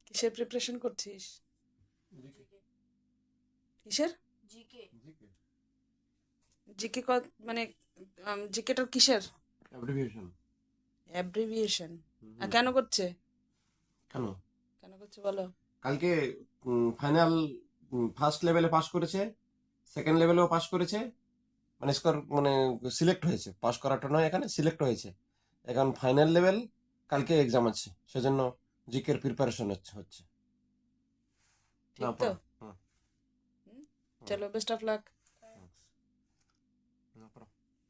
কিসের প্রিপারেশন করছিস? কিসের জিকে জিকে মানে জিকেটা কিসের অ্যাব্রিভিয়েশন। অ্যাব্রিভিয়েশন? আর কেন করছে কেন? কেন করছে বলো। কালকে ফাইনাল ফার্স্ট লেভেলে পাস করেছে, সেকেন্ড লেভেলেও পাস করেছে, মানে স্কোর মানে সিলেক্ট হয়েছে, পাস করাটা নয়, এখানে সিলেক্ট হয়েছে। এখন ফাইনাল লেভেল কালকে এক্সাম আছে, সেজন্য জিকের প্রিপারেশন হচ্ছে। ঠিক না, তো? পড়ো। হুম, চলো, বেস্ট অফ লাক। না, পড়ো।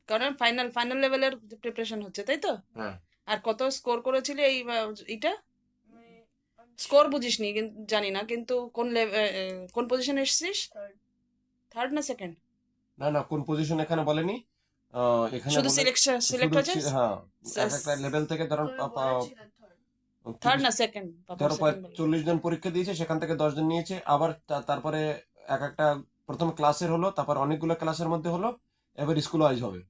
কারণ ফাইনাল লেভেলের প্রিপারেশন হচ্ছে, তাই তো? হ্যাঁ, আর কত স্কোর করেছিলে এইটা? স্কোর বুঝিসনি জানি না, কিন্তু কোন পজিশনে এসেছিস? থার্ড না সেকেন্ড? না কোন পজিশন এখানে বলেনি, এখানে শুধু বলে সিলেক্ট শুধু হয়েছে। হ্যাঁ, এক একটা লেভেল থেকে ধরো থার্ড না সেকেন্ড? ধরো 40 জন পরীক্ষা দিয়েছে, সেখান থেকে 10 জন নিয়েছে। আবার তারপরে এক একটা প্রথম ক্লাসের হলো, তারপর অনেকগুলো ক্লাসের মধ্যে হলো, এবার স্কুল ওয়াইজ হবে।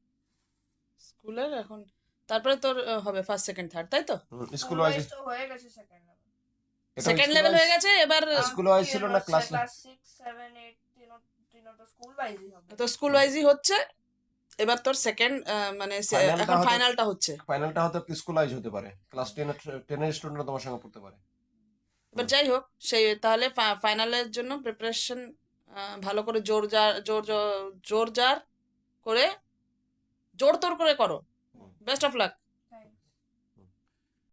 স্কুলের এখন তারপরে তোর হবে ফার্স্ট সেকেন্ড থার্ড, তাই তো? স্কুল ওয়াইজ তো হয়ে গেছে সেকেন্ড লেভেল। সেকেন্ড লেভেল হয়ে গেছে এবার। স্কুল ওয়াইজ ছিল না ক্লাস? ক্লাস 6 7 8 তিনটা স্কুল ওয়াইজই হবে। তো স্কুল ওয়াইজই হচ্ছে। এবার তোর সেকেন্ড মানে এখন ফাইনালটা হচ্ছে। ফাইনালটা হয়তো স্কুল ওয়াইজ হতে পারে, ক্লাস 10 এর স্টুডেন্ট তোমার সঙ্গে পড়তে পারে। এবার যাই হোক, সেই তাহলে ফাইনালের জন্য প্রিপারেশন ভালো করে জোর জার করে জোর তোর করে করো। Best of luck.